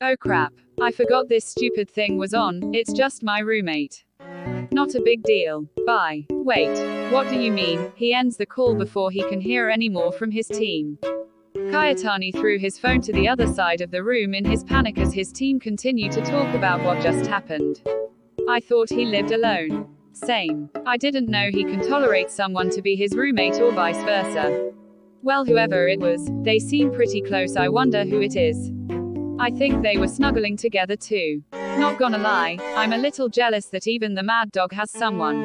Oh crap. I forgot this stupid thing was on, it's just my roommate. Not a big deal. Bye. Wait. What do you mean? He ends the call before he can hear any more from his team. Kyotani threw his phone to the other side of the room in his panic as his team continued to talk about what just happened. I thought he lived alone. Same. I didn't know he can tolerate someone to be his roommate or vice versa. Well, whoever it was, they seem pretty close. I wonder who it is. I think they were snuggling together too. Not gonna lie, I'm a little jealous that even the mad dog has someone.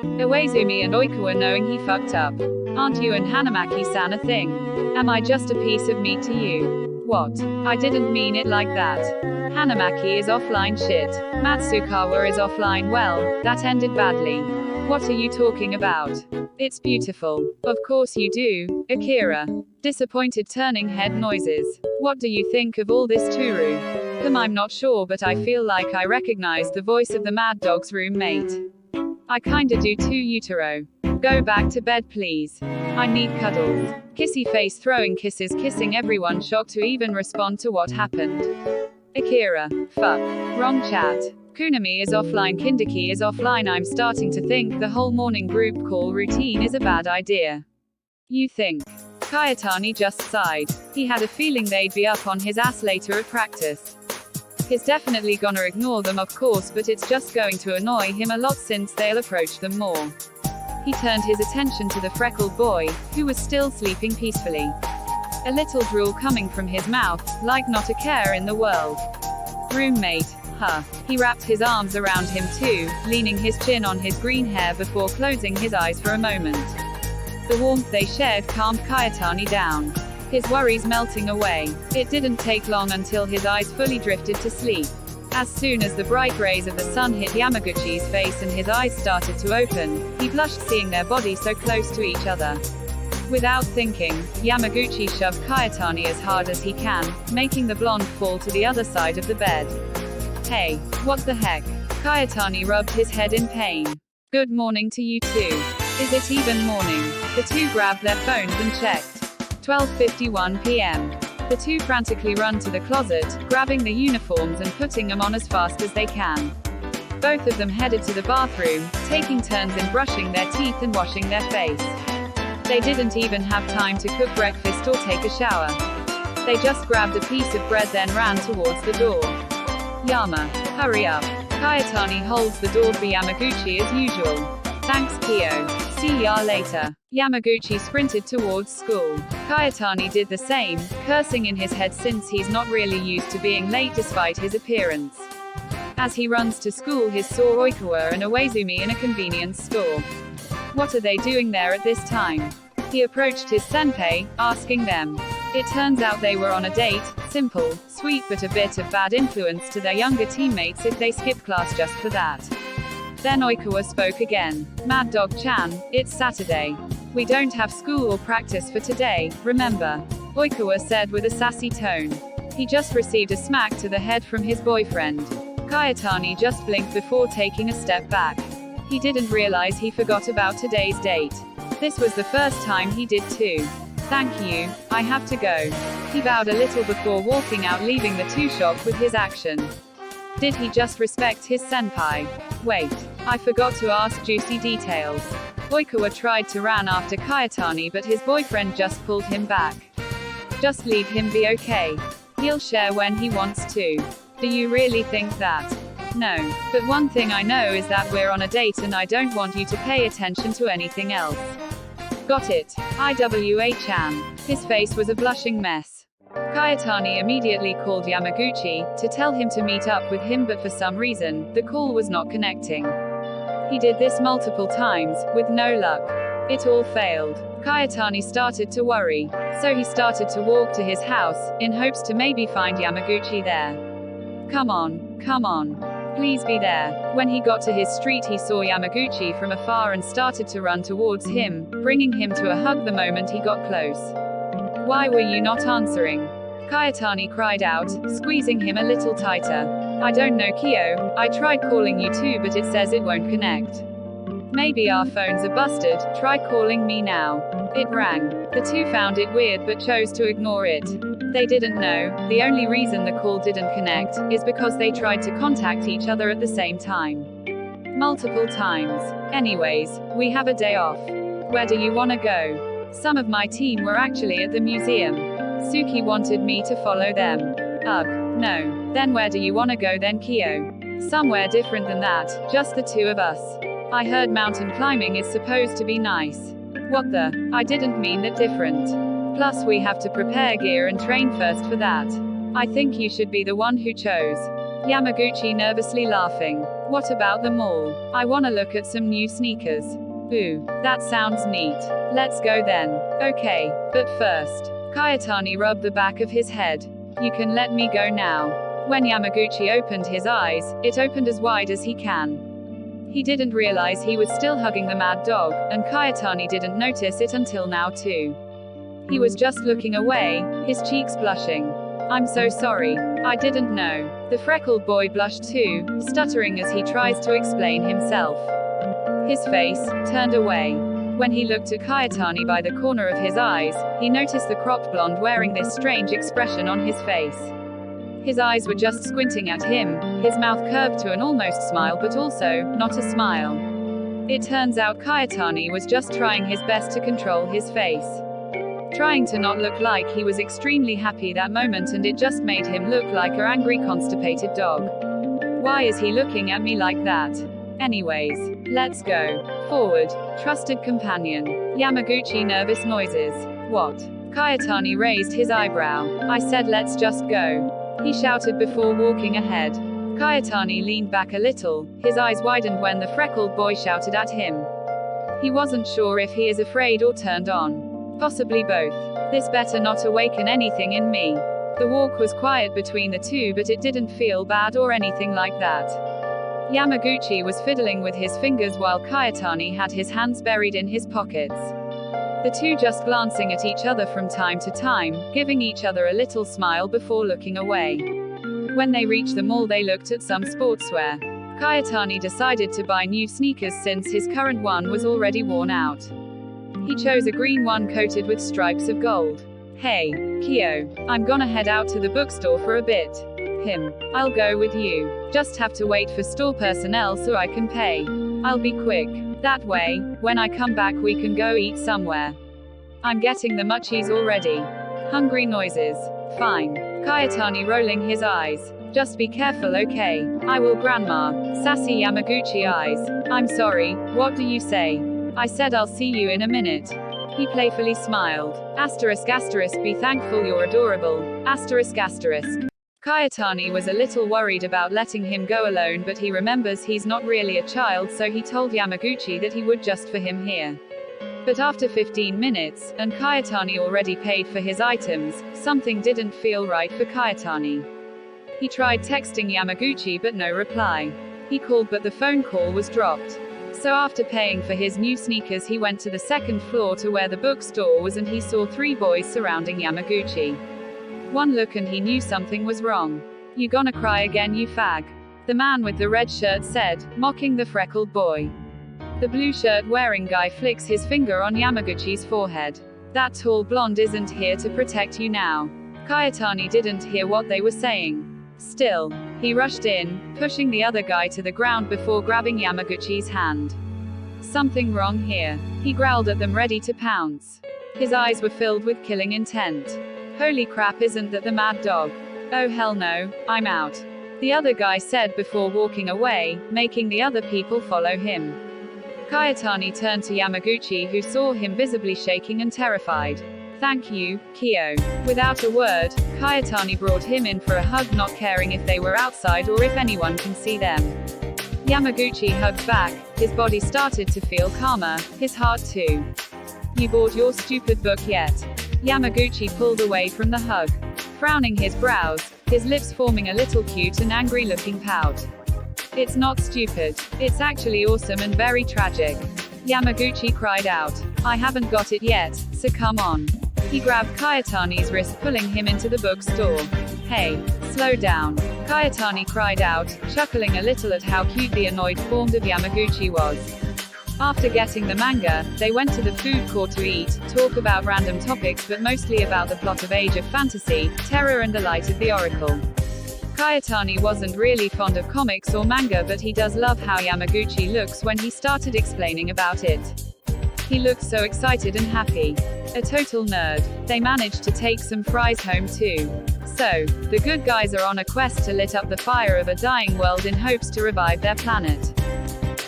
Iwaizumi and Oikawa knowing he fucked up. Aren't you and Hanamaki-san a thing? Am I just a piece of meat to you? What? I didn't mean it like that. Hanamaki is offline shit. Matsukawa is offline. Well, that ended badly. What are you talking about? It's beautiful. Of course you do, Akira. Disappointed turning head noises. What do you think of all this, Toru? I'm not sure, but I feel like I recognized the voice of the mad dog's roommate. I kinda do too, Utaro. Go back to bed please. I need cuddles. Kissy face throwing kisses, kissing everyone, shocked to even respond to what happened. Akira. Fuck. Wrong chat. Kunami is offline, Kindaki is offline. I'm starting to think the whole morning group call routine is a bad idea. You think? Kyotani just sighed. He had a feeling they'd be up on his ass later at practice. He's definitely gonna ignore them, of course, but it's just going to annoy him a lot since they'll approach them more. He turned his attention to the freckled boy, who was still sleeping peacefully. A little drool coming from his mouth, like not a care in the world. Roommate, huh? He wrapped his arms around him too, leaning his chin on his green hair before closing his eyes for a moment. The warmth they shared calmed Kyotani down. His worries melting away. It didn't take long until his eyes fully drifted to sleep. As soon as the bright rays of the sun hit Yamaguchi's face and his eyes started to open, he blushed seeing their bodies so close to each other. Without thinking, Yamaguchi shoved Kyotani as hard as he can, making the blonde fall to the other side of the bed. Hey, what the heck? Kyotani rubbed his head in pain. Good morning to you too. Is it even morning? The two grabbed their phones and checked. 12:51 p.m. The two frantically run to the closet, grabbing the uniforms and putting them on as fast as they can. Both of them headed to the bathroom, taking turns in brushing their teeth and washing their face. They didn't even have time to cook breakfast or take a shower. They just grabbed a piece of bread then ran towards the door. Yama, hurry up. Kyotani holds the door for Yamaguchi as usual. Thanks Kyo. See ya later. Yamaguchi sprinted towards school. Kyotani did the same, cursing in his head since he's not really used to being late despite his appearance. As he runs to school, he saw Oikawa and Iwaizumi in a convenience store. What are they doing there at this time? He approached his senpai, asking them. It turns out they were on a date, simple, sweet but a bit of bad influence to their younger teammates if they skip class just for that. Then Oikawa spoke again. Mad Dog-chan, it's Saturday. We don't have school or practice for today, remember? Oikawa said with a sassy tone. He just received a smack to the head from his boyfriend. Kyotani just blinked before taking a step back. He didn't realize he forgot about today's date. This was the first time he did too. Thank you, I have to go. He bowed a little before walking out, leaving the two shocked with his action. Did he just respect his senpai? Wait, I forgot to ask juicy details. Oikawa tried to run after Kyotani, but his boyfriend just pulled him back. Just leave him be okay. He'll share when he wants to. Do you really think that? No. But one thing I know is that we're on a date and I don't want you to pay attention to anything else. Got it. Iwa-chan. His face was a blushing mess. Kyotani immediately called Yamaguchi to tell him to meet up with him, but for some reason, the call was not connecting. He did this multiple times, with no luck. It all failed. Kyotani started to worry, so he started to walk to his house, in hopes to maybe find Yamaguchi there. Come on, please be there. When he got to his street, he saw Yamaguchi from afar and started to run towards him, bringing him to a hug the moment he got close. Why were you not answering? Kyotani cried out, squeezing him a little tighter. I don't know, Kyo. I tried calling you too, but it says it won't connect. Maybe our phones are busted. Try calling me now. It rang. The two found it weird but chose to ignore it. They didn't know, the only reason the call didn't connect, is because they tried to contact each other at the same time. Multiple times. Anyways, we have a day off. Where do you wanna go? Some of my team were actually at the museum. Suki wanted me to follow them. Ugh, no. Then where do you wanna go then, Kyo? Somewhere different than that, just the two of us. I heard mountain climbing is supposed to be nice. What the? I didn't mean that different. Plus we have to prepare gear and train first for that. I think you should be the one who chose. Yamaguchi nervously laughing. What about the mall? I wanna look at some new sneakers. Ooh, that sounds neat. Let's go then. Okay, but first. Kyotani rubbed the back of his head. You can let me go now. When Yamaguchi opened his eyes, it opened as wide as he can. He didn't realize he was still hugging the mad dog, and Kyotani didn't notice it until now too. He was just looking away, his cheeks blushing. I'm so sorry. I didn't know. The freckled boy blushed too, stuttering as he tries to explain himself. His face turned away. When he looked at Kyotani by the corner of his eyes, he noticed the cropped blonde wearing this strange expression on his face. His eyes were just squinting at him, his mouth curved to an almost smile but also, not a smile. It turns out Kyotani was just trying his best to control his face. Trying to not look like he was extremely happy that moment, and it just made him look like an angry constipated dog. Why is he looking at me like that? Anyways, let's go. Forward. Trusted companion. Yamaguchi nervous noises. What? Kyotani raised his eyebrow. I said let's just go. He shouted before walking ahead. Kyotani leaned back a little, his eyes widened when the freckled boy shouted at him. He wasn't sure if he is afraid or turned on. Possibly both. This better not awaken anything in me. The walk was quiet between the two, but it didn't feel bad or anything like that. Yamaguchi was fiddling with his fingers while Kyotani had his hands buried in his pockets. The two just glancing at each other from time to time, giving each other a little smile before looking away. When they reached the mall, they looked at some sportswear. Kyotani decided to buy new sneakers since his current one was already worn out. He chose a green one coated with stripes of gold. Hey, Kyo, I'm gonna head out to the bookstore for a bit. I'll go with you. Just have to wait for store personnel so I can pay. I'll be quick. That way, when I come back we can go eat somewhere. I'm getting the munchies already. Hungry noises. Fine. Kyotani rolling his eyes. Just be careful, okay? I will, grandma. Sassy Yamaguchi eyes. I'm sorry, what do you say? I said I'll see you in a minute. He playfully smiled. Asterisk asterisk, be thankful you're adorable. Asterisk asterisk. Kyotani was a little worried about letting him go alone, but he remembers he's not really a child, so he told Yamaguchi that he would just for him here. But after 15 minutes, and Kyotani already paid for his items, something didn't feel right for Kyotani. He tried texting Yamaguchi but no reply. He called but the phone call was dropped. So after paying for his new sneakers he went to the second floor to where the bookstore was, and he saw 3 boys surrounding Yamaguchi. One look and he knew something was wrong. You gonna cry again, you fag? The man with the red shirt said, mocking the freckled boy. The blue shirt wearing guy flicks his finger on Yamaguchi's forehead. That tall blonde isn't here to protect you now. Kyotani didn't hear what they were saying. Still, he rushed in, pushing the other guy to the ground before grabbing Yamaguchi's hand. Something wrong here. He growled at them, ready to pounce. His eyes were filled with killing intent. Holy crap, isn't that the mad dog? Oh hell no, I'm out. The other guy said before walking away, making the other people follow him. Kyotani turned to Yamaguchi, who saw him visibly shaking and terrified. Thank you, Kyo. Without a word, Kyotani brought him in for a hug, not caring if they were outside or if anyone can see them. Yamaguchi hugged back, his body started to feel calmer, his heart too. You bought your stupid book yet? Yamaguchi pulled away from the hug. Frowning his brows, his lips forming a little cute and angry-looking pout. It's not stupid. It's actually awesome and very tragic. Yamaguchi cried out. I haven't got it yet, so come on. He grabbed Kyotani's wrist, pulling him into the bookstore. Hey, slow down. Kyotani cried out, chuckling a little at how cute the annoyed form of Yamaguchi was. After getting the manga, they went to the food court to eat, talk about random topics but mostly about the plot of Age of Fantasy, Terror and the Light of the Oracle. Kyotani wasn't really fond of comics or manga, but he does love how Yamaguchi looks when he started explaining about it. He looked so excited and happy. A total nerd. They managed to take some fries home too. So, the good guys are on a quest to lit up the fire of a dying world in hopes to revive their planet.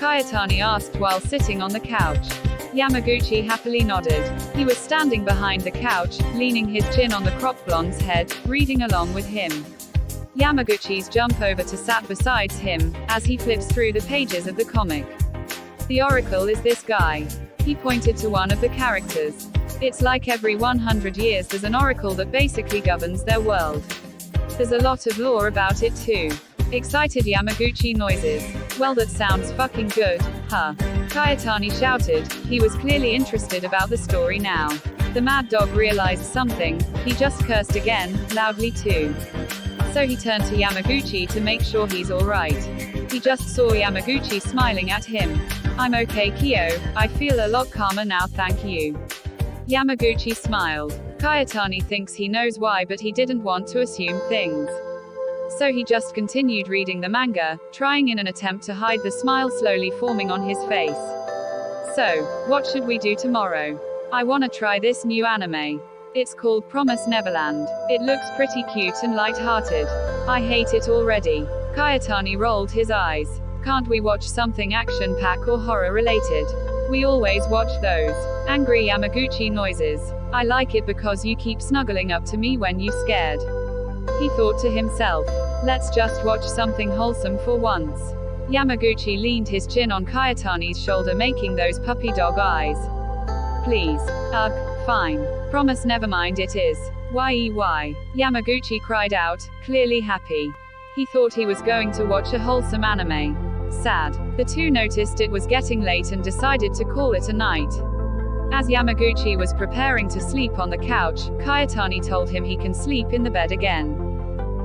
Kyotani asked while sitting on the couch. Yamaguchi happily nodded. He was standing behind the couch, leaning his chin on the crop blonde's head, reading along with him. Yamaguchi's jump over to sat beside him, as he flips through the pages of the comic. The Oracle is this guy. He pointed to one of the characters. It's like every 100 years there's an oracle that basically governs their world. There's a lot of lore about it too. Excited Yamaguchi noises. Well, that sounds fucking good, huh? Kyotani shouted. He was clearly interested about the story now. The mad dog realized something. He just cursed again, loudly too. So he turned to Yamaguchi to make sure he's alright. He just saw Yamaguchi smiling at him. I'm okay, Kyo. I feel a lot calmer now, thank you. Yamaguchi smiled. Kyotani thinks he knows why, but he didn't want to assume things. So he just continued reading the manga, trying in an attempt to hide the smile slowly forming on his face. So, what should we do tomorrow? I wanna try this new anime. It's called Promise Neverland. It looks pretty cute and light-hearted. I hate it already. Kyotani rolled his eyes. Can't we watch something action-packed or horror-related? We always watch those. Angry Yamaguchi noises. I like it because you keep snuggling up to me when you scared. He thought to himself. Let's just watch something wholesome for once. Yamaguchi leaned his chin on Kyotani's shoulder, making those puppy dog eyes. Please. Ugh, fine. Promise never mind it is. Why? Yamaguchi cried out, clearly happy. He thought he was going to watch a wholesome anime. Sad. The two noticed it was getting late and decided to call it a night. As Yamaguchi was preparing to sleep on the couch, Kyotani told him he can sleep in the bed again.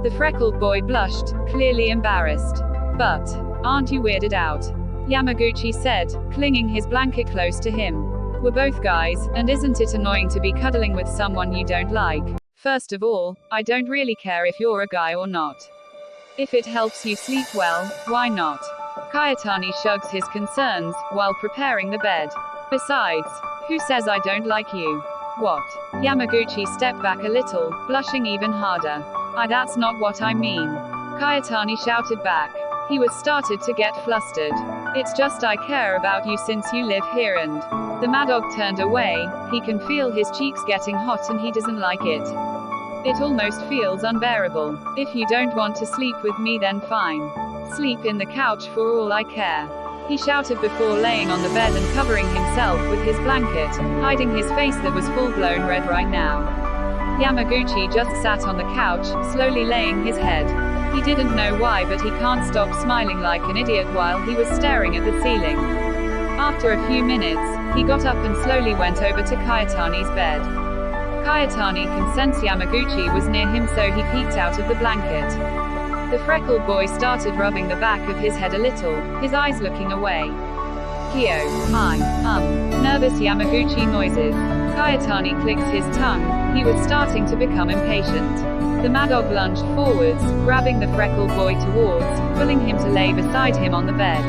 The freckled boy blushed, clearly embarrassed. But, aren't you weirded out? Yamaguchi said, clinging his blanket close to him. We're both guys, and isn't it annoying to be cuddling with someone you don't like? First of all, I don't really care if you're a guy or not. If it helps you sleep well, why not? Kyotani shrugs his concerns, while preparing the bed. Besides, who says I don't like you? What? Yamaguchi stepped back a little, blushing even harder. That's not what I mean. Kyotani shouted back. He was started to get flustered. It's just I care about you since you live here and... The mad dog turned away. He can feel his cheeks getting hot and he doesn't like it. It almost feels unbearable. If you don't want to sleep with me then fine. Sleep in the couch for all I care. He shouted before laying on the bed and covering himself with his blanket, hiding his face that was full-blown red right now. Yamaguchi just sat on the couch, slowly laying his head. He didn't know why, but he can't stop smiling like an idiot while he was staring at the ceiling. After a few minutes, he got up and slowly went over to Kyotani's bed. Kyotani can sense Yamaguchi was near him, so he peeked out of the blanket. The freckled boy started rubbing the back of his head a little, his eyes looking away. Kyo, nervous Yamaguchi noises. Kyotani clicked his tongue. He was starting to become impatient. The mad dog lunged forwards, grabbing the freckled boy towards, pulling him to lay beside him on the bed.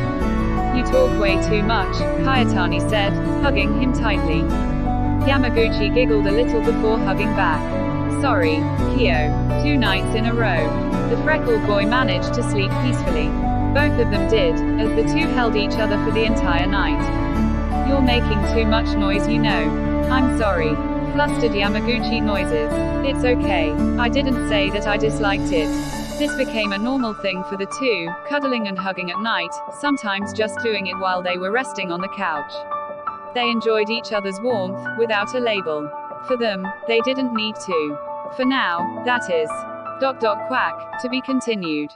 You talk way too much, Kyotani said, hugging him tightly. Yamaguchi giggled a little before hugging back. Sorry, Kyo. 2 nights in a row. The freckled boy managed to sleep peacefully. Both of them did, as the two held each other for the entire night. You're making too much noise, you know. I'm sorry. Flustered Yamaguchi noises. It's okay. I didn't say that I disliked it. This became a normal thing for the two, cuddling and hugging at night, sometimes just doing it while they were resting on the couch. They enjoyed each other's warmth, without a label. For them, they didn't need to. For now, that is. Quack, to be continued.